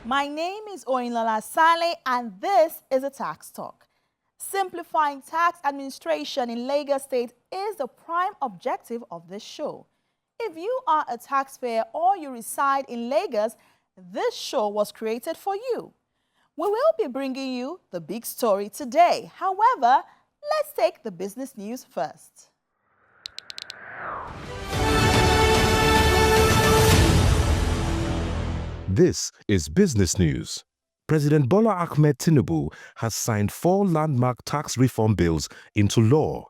My name is Oyinlola Sale and this is a Tax Talk. Simplifying tax administration in Lagos State is the prime objective of this show. If you are a taxpayer or you reside in Lagos, this show was created for you. We will be bringing you the big story today. However, let's take the business news first. This is business news. President Bola Ahmed Tinubu has signed 4 landmark tax reform bills into law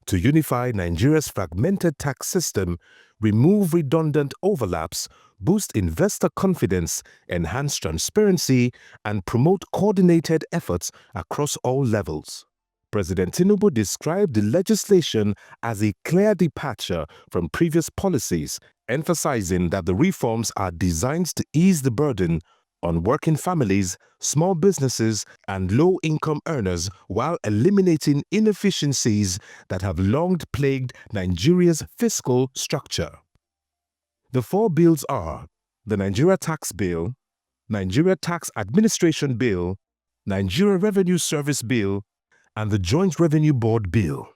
to unify Nigeria's fragmented tax system, remove redundant overlaps, boost investor confidence, enhance transparency, and promote coordinated efforts across all levels. President Tinubu described the legislation as a clear departure from previous policies, emphasizing that the reforms are designed to ease the burden on working families, small businesses, and low-income earners while eliminating inefficiencies that have long plagued Nigeria's fiscal structure. The 4 bills are the Nigeria Tax Bill, Nigeria Tax Administration Bill, Nigeria Revenue Service Bill, and the Joint Revenue Board Bill.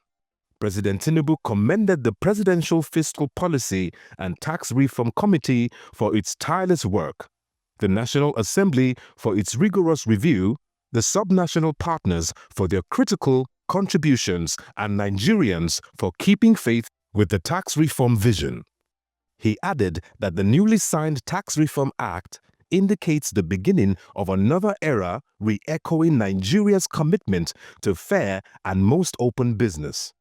President Tinubu commended the Presidential Fiscal Policy and Tax Reform Committee for its tireless work, the National Assembly for its rigorous review, the subnational partners for their critical contributions, and Nigerians for keeping faith with the tax reform vision. He added that the newly signed Tax Reform Act indicates the beginning of another era, re-echoing Nigeria's commitment to fair and most open business.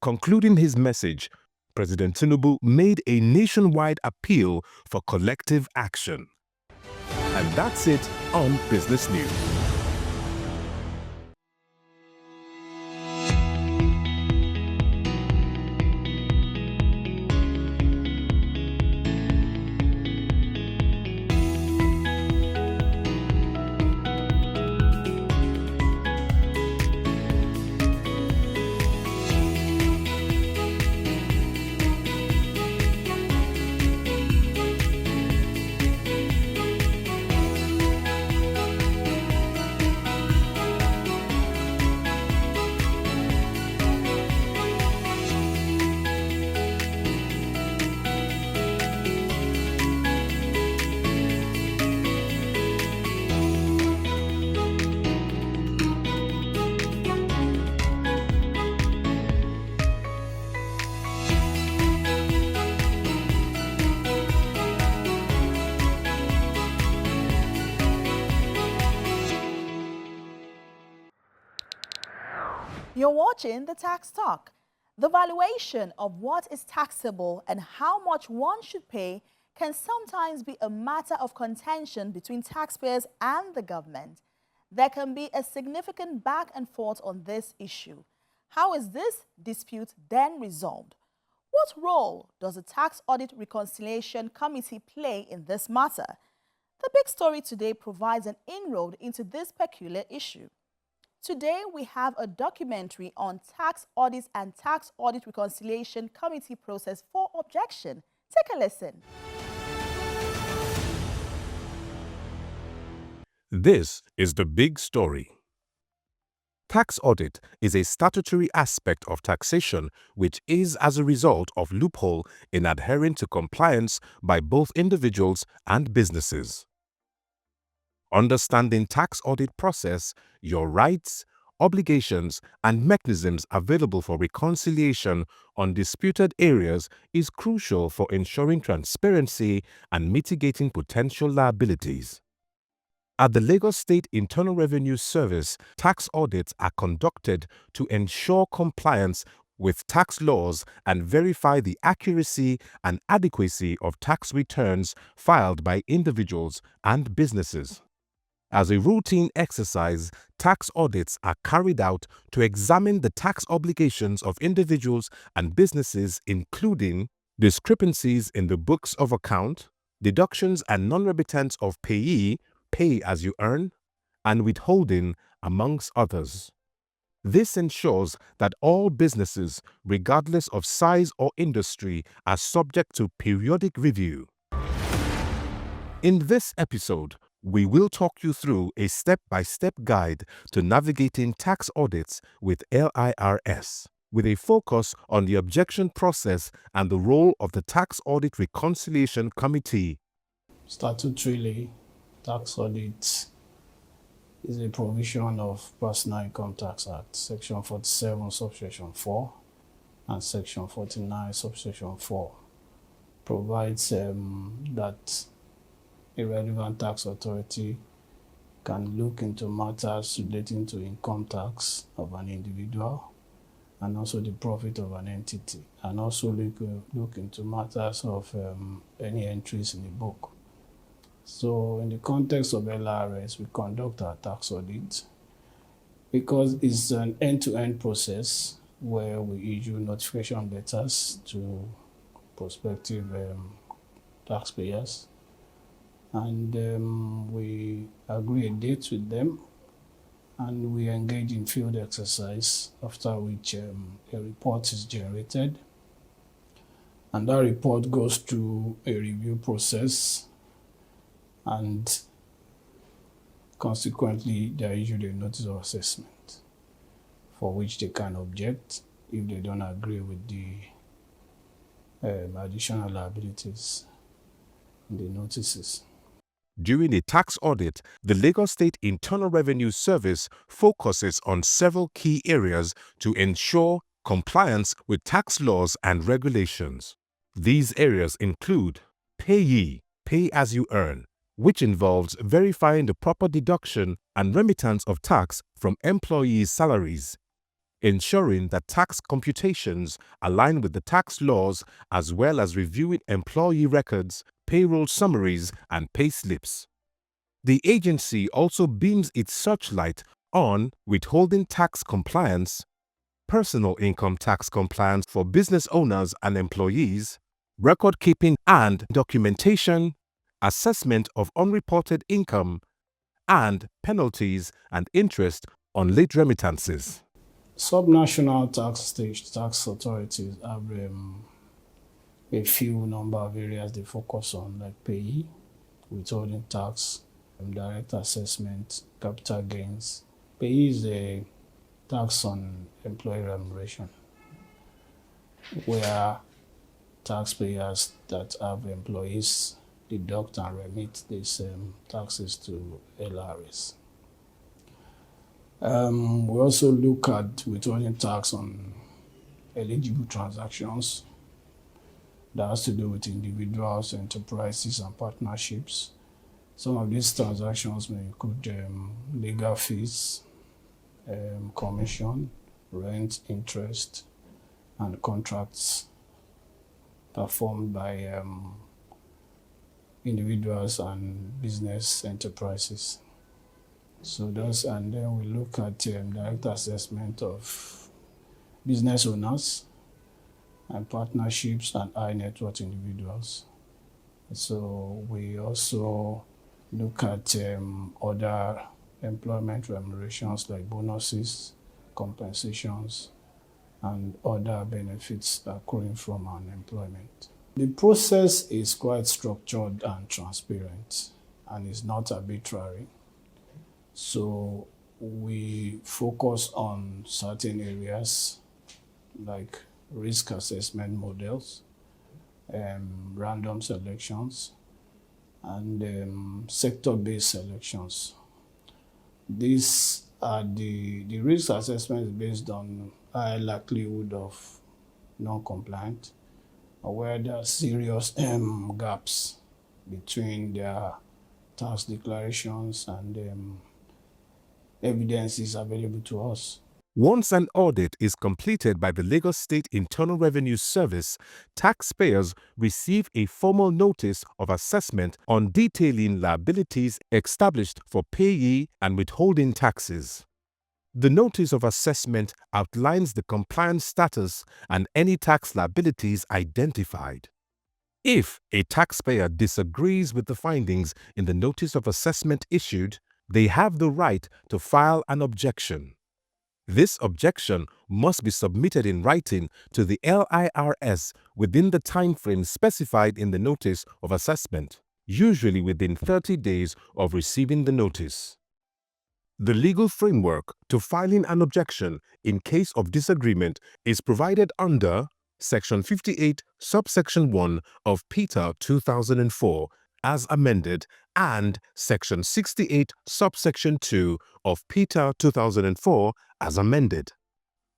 Concluding his message, President Tinubu made a nationwide appeal for collective action. And that's it on Business News. You're watching the Tax Talk. The valuation of what is taxable and how much one should pay can sometimes be a matter of contention between taxpayers and the government. There can be a significant back and forth on this issue. How is this dispute then resolved? What role does the Tax Audit Reconciliation Committee play in this matter? The big story today provides an inroad into this peculiar issue. Today, we have a documentary on tax audits and Tax Audit Reconciliation Committee process for objection. Take a listen. This is the big story. Tax audit is a statutory aspect of taxation which is as a result of loophole in adhering to compliance by both individuals and businesses. Understanding tax audit process, your rights, obligations, and mechanisms available for reconciliation on disputed areas is crucial for ensuring transparency and mitigating potential liabilities. At the Lagos State Internal Revenue Service, tax audits are conducted to ensure compliance with tax laws and verify the accuracy and adequacy of tax returns filed by individuals and businesses. As a routine exercise, tax audits are carried out to examine the tax obligations of individuals and businesses, including discrepancies in the books of account, deductions and non-remittance of payee, pay as you earn, and withholding, amongst others. This ensures that all businesses, regardless of size or industry, are subject to periodic review. In this episode, We will talk you through a step-by-step guide to navigating tax audits with LIRS, with a focus on the objection process and the role of the Tax Audit Reconciliation Committee. Statutorily, tax audit is a provision of Personal Income Tax Act, Section 47, Subsection 4, and Section 49, Subsection 4, provides that a relevant tax authority can look into matters relating to income tax of an individual and also the profit of an entity, and also look into matters of any entries in the book. So in the context of LRS, we conduct our tax audit because it's an end-to-end process where we issue notification letters to prospective taxpayers, and we agree a date with them, and we engage in field exercise, after which a report is generated, and that report goes through a review process, and consequently there is usually a notice of assessment for which they can object if they don't agree with the additional liabilities in the notices. During a tax audit, the Lagos State Internal Revenue Service focuses on several key areas to ensure compliance with tax laws and regulations. These areas include payee, pay as you earn, which involves verifying the proper deduction and remittance of tax from employees' salaries, ensuring that tax computations align with the tax laws, as well as reviewing employee records, payroll summaries, and pay slips. The agency also beams its searchlight on withholding tax compliance, personal income tax compliance for business owners and employees, record keeping and documentation, assessment of unreported income, and penalties and interest on late remittances. Subnational tax authorities have a few number of areas they focus on, like payee, withholding tax, direct assessment, capital gains. Payee is a tax on employee remuneration, where taxpayers that have employees deduct and remit these taxes to LRS. We also look at withholding tax on eligible transactions. That has to do with individuals, enterprises, and partnerships. Some of these transactions may include legal fees, commission, rent, interest, and contracts performed by individuals and business enterprises. So those, and then we look at direct assessment of business owners and partnerships and high net worth individuals. So we also look at other employment remunerations like bonuses, compensations, and other benefits accruing from unemployment. The process is quite structured and transparent and is not arbitrary. So we focus on certain areas like risk assessment models, random selections, and sector-based selections. These are the risk assessment is based on high likelihood of non-compliant, or where there are serious gaps between their tax declarations and evidences available to us. Once an audit is completed by the Lagos State Internal Revenue Service, taxpayers receive a formal notice of assessment on detailing liabilities established for payee and withholding taxes. The notice of assessment outlines the compliance status and any tax liabilities identified. If a taxpayer disagrees with the findings in the notice of assessment issued, they have the right to file an objection. This objection must be submitted in writing to the LIRS within the timeframe specified in the notice of assessment. usually within 30 days of receiving the notice. The legal framework to filing an objection in case of disagreement is provided under Section 58, Subsection 1 of PETA 2004 as amended and Section 68, Subsection 2 of PETA 2004 as amended.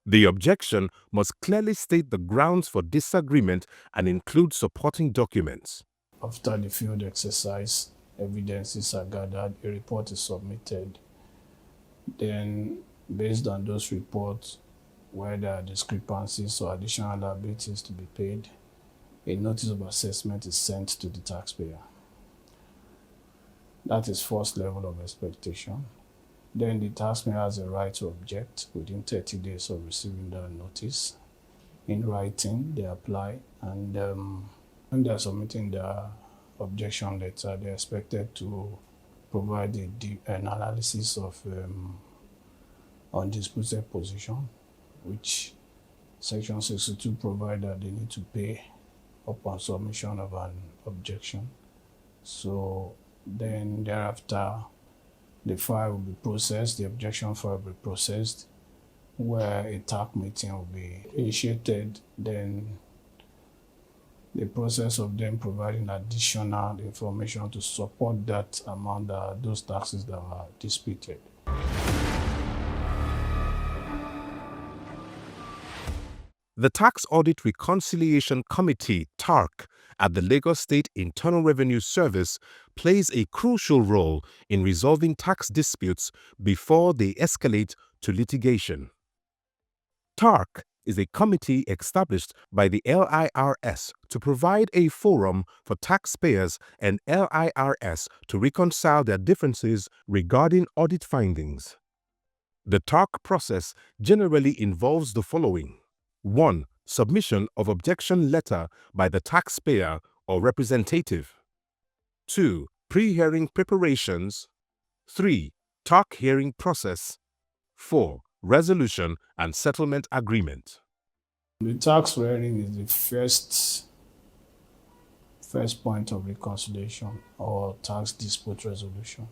The objection must clearly state the grounds for disagreement and include supporting documents. After the field exercise, evidences are gathered, a report is submitted. Then, based on those reports, where there are discrepancies or additional liabilities to be paid, a notice of assessment is sent to the taxpayer. That is first level of expectation. Then the taxpayer has a right to object within 30 days of receiving the notice. In writing, they apply, and when they are submitting the objection letter, they are expected to provide an analysis of undisputed position, which Section 62 provides that they need to pay upon submission of an objection. So then thereafter, the file will be processed, the objection file will be processed, where a TAC meeting will be initiated. Then the process of them providing additional information to support that amount, those taxes that are disputed. The Tax Audit Reconciliation Committee, TARC, at the Lagos State Internal Revenue Service plays a crucial role in resolving tax disputes before they escalate to litigation. TARC is a committee established by the LIRS to provide a forum for taxpayers and LIRS to reconcile their differences regarding audit findings. The TARC process generally involves the following. 1. Submission of objection letter by the taxpayer or representative. 2. Pre-hearing preparations. 3. TARC hearing process. 4. Resolution and settlement agreement. The tax hearing is the first point of reconciliation or tax dispute resolution.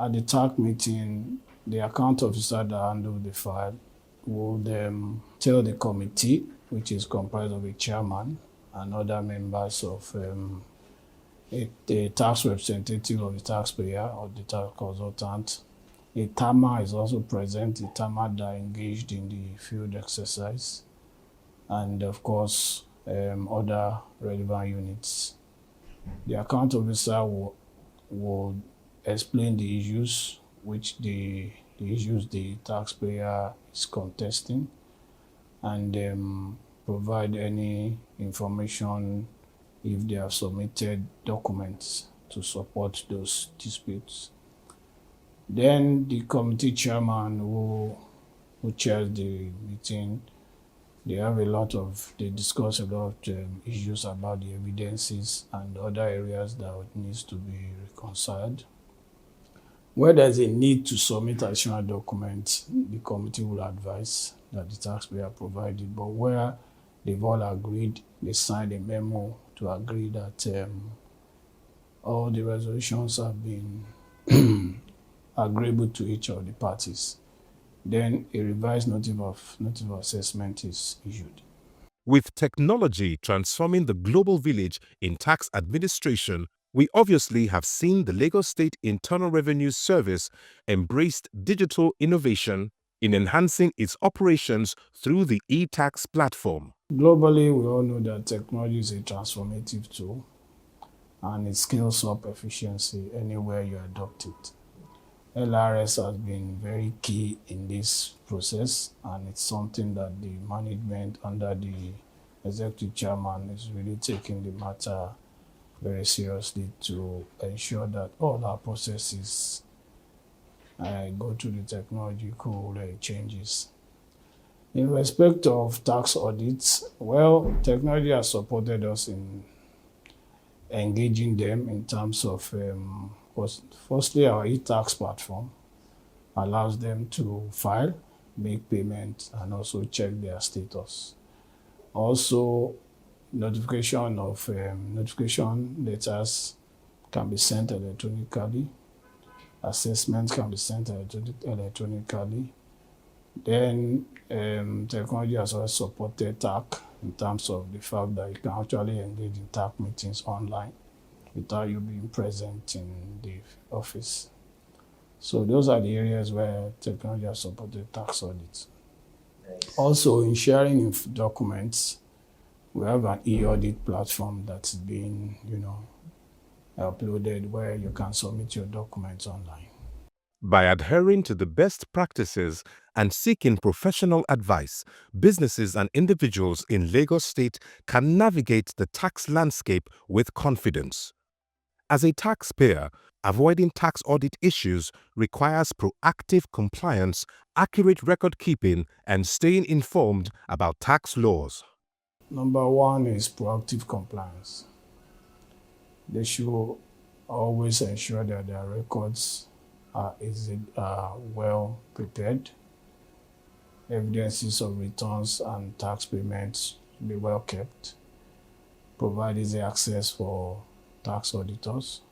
At the TAC meeting, the account officer that handles the file will tell the committee, which is comprised of a chairman and other members of the tax representative of the taxpayer or the tax consultant. A TAMA is also present, the TAMA that engaged in the field exercise, and of course, other relevant units. The account officer will explain the issues the issues the taxpayer is contesting, and provide any information if they have submitted documents to support those disputes. Then the committee chairman who chairs the meeting, they discuss a lot of issues about the evidences and other areas that needs to be reconciled. Where there's a need to submit additional documents, the committee will advise that the taxpayer provide it. But where they've all agreed, they signed a memo to agree that all the resolutions have been agreeable to each of the parties. Then a revised notice of assessment is issued. With technology transforming the global village in tax administration, we obviously have seen the Lagos State Internal Revenue Service embraced digital innovation in enhancing its operations through the e-tax platform. Globally, we all know that technology is a transformative tool and it scales up efficiency anywhere you adopt it. LRS has been very key in this process, and it's something that the management under the executive chairman is really taking the matter very seriously to ensure that all our processes go through the technological changes. In respect of tax audits, well, technology has supported us in engaging them in terms of, firstly, our e-tax platform allows them to file, make payments, and also check their status. Also, Notification of notification letters can be sent electronically. Assessments can be sent electronically. Then technology has also supported TAC in terms of the fact that you can actually engage in TAC meetings online without you being present in the office. So those are the areas where technology has supported tax audits. Nice. Also, in sharing documents, we have an e-audit platform that's been, uploaded where you can submit your documents online. By adhering to the best practices and seeking professional advice, businesses and individuals in Lagos State can navigate the tax landscape with confidence. As a taxpayer, avoiding tax audit issues requires proactive compliance, accurate record keeping, and staying informed about tax laws. Number one is proactive compliance. They should always ensure that their records are well prepared. Evidences of returns and tax payments should be well kept. Provide easy access for tax auditors.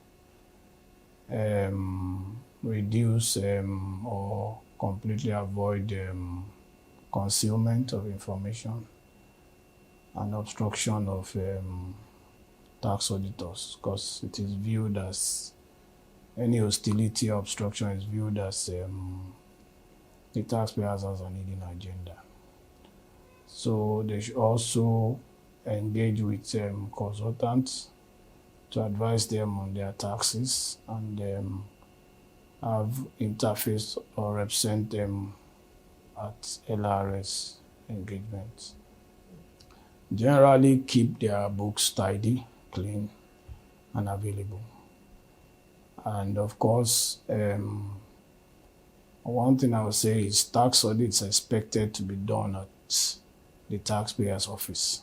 Reduce or completely avoid concealment of information and obstruction of tax auditors, because it is viewed as any hostility or obstruction is viewed as the taxpayers has an hidden agenda. So they should also engage with consultants to advise them on their taxes and have interface or represent them at LRS engagements. Generally keep their books tidy, clean, and available. And of course, one thing I would say is tax audits are expected to be done at the taxpayer's office,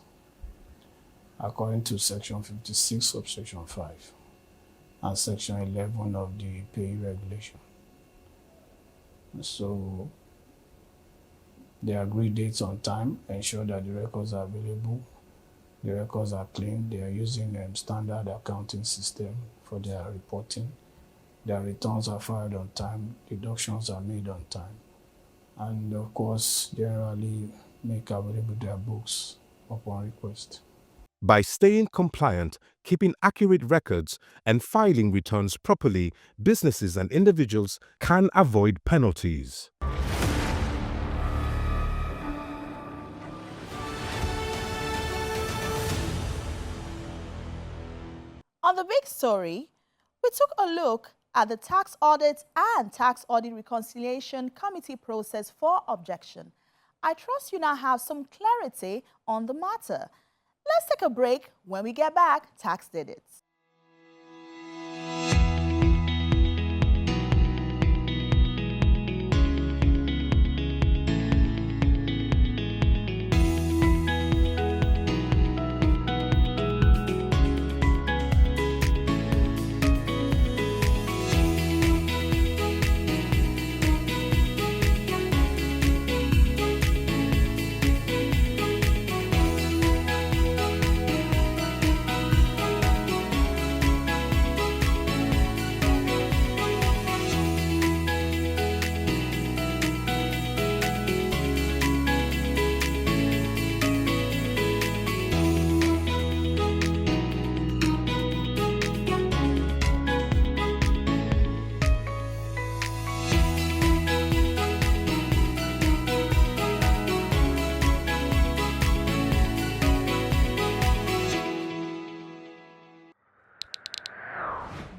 according to Section 56 subsection 5 and Section 11 of the pay regulation. So they agree dates on time, ensure that the records are available, the records are clean, they are using a standard accounting system for their reporting, their returns are filed on time, deductions are made on time, and of course, generally make available their books upon request. By staying compliant, keeping accurate records, and filing returns properly, businesses and individuals can avoid penalties. On the big story, we took a look at the Tax Audit and Tax Audit Reconciliation Committee process for objection. I trust you now have some clarity on the matter. Let's take a break. When we get back, Tax did it.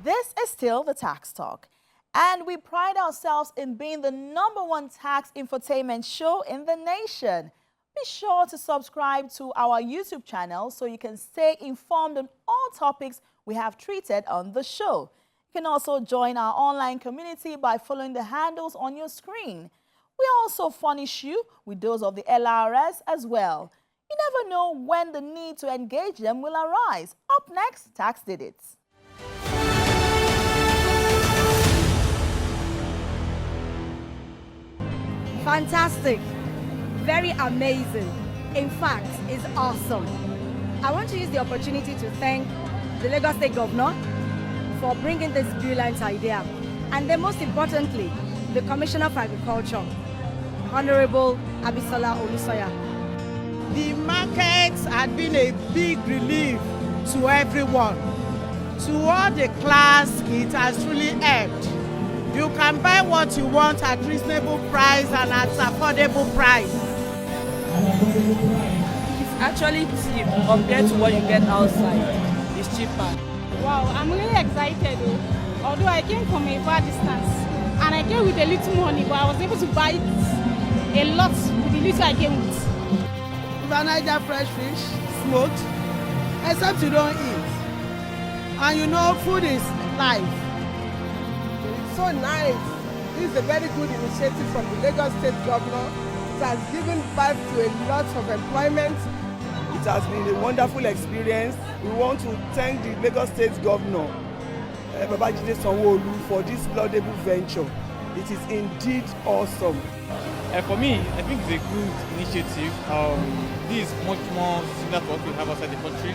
This is still the Tax Talk, and we pride ourselves in being the #1 tax infotainment show in the nation. Be sure to subscribe to our YouTube channel so you can stay informed on all topics we have treated on the show. You can also join our online community by following the handles on your screen. We also furnish you with those of the LRS as well. You never know when the need to engage them will arise. Up next, Tax Did It. Fantastic. Very amazing. In fact, it's awesome. I want to use the opportunity to thank the Lagos State Governor for bringing this brilliant idea. And then most importantly, the Commissioner for Agriculture, Honorable Abisola Olusoya. The markets had been a big relief to everyone. To all the class, it has really helped. You can buy what you want at reasonable price and at affordable price. It's actually cheap compared to what you get outside. It's cheaper. Wow, I'm really excited though. Although I came from a far distance and I came with a little money, but I was able to buy a lot with the little I came with. Niger fresh fish, smoked, except you don't eat. And you know food is life. It's so nice. This is a very good initiative from the Lagos State Governor. It has given birth to a lot of employment. It has been a wonderful experience. We want to thank the Lagos State Governor, Babajide Sanwo-Olu, for this laudable venture. It is indeed awesome. For me, I think it's a good initiative. This is much more similar to what we have outside the country.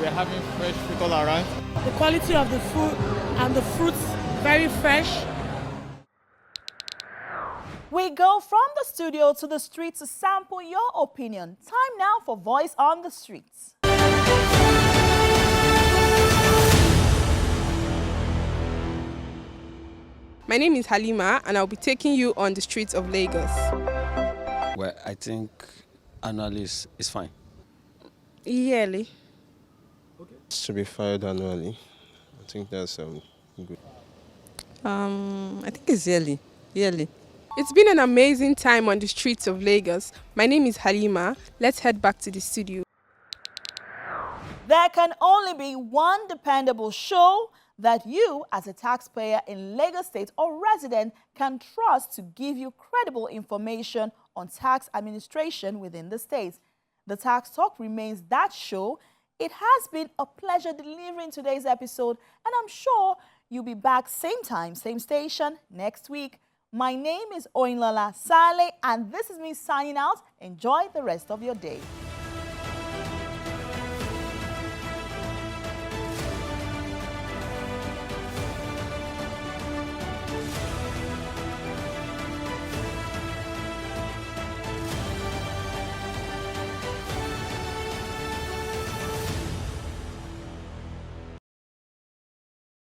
We are having fresh fruit all around. The quality of the food and the fruits, very fresh. We go from the studio to the streets to sample your opinion. Time now for Voice on the Streets. My name is Halima and I'll be taking you on the streets of Lagos. Well, I think annually is fine. Yearly. To be fired annually. I think that's good. I think it's yearly. Yearly. It's been an amazing time on the streets of Lagos. My name is Halima. Let's head back to the studio. There can only be one dependable show that you, as a taxpayer in Lagos State or resident, can trust to give you credible information on tax administration within the state. The Tax Talk remains that show. It has been a pleasure delivering today's episode, and I'm sure you'll be back same time, same station next week. My name is Oyinlola Sale, and this is me signing out. Enjoy the rest of your day.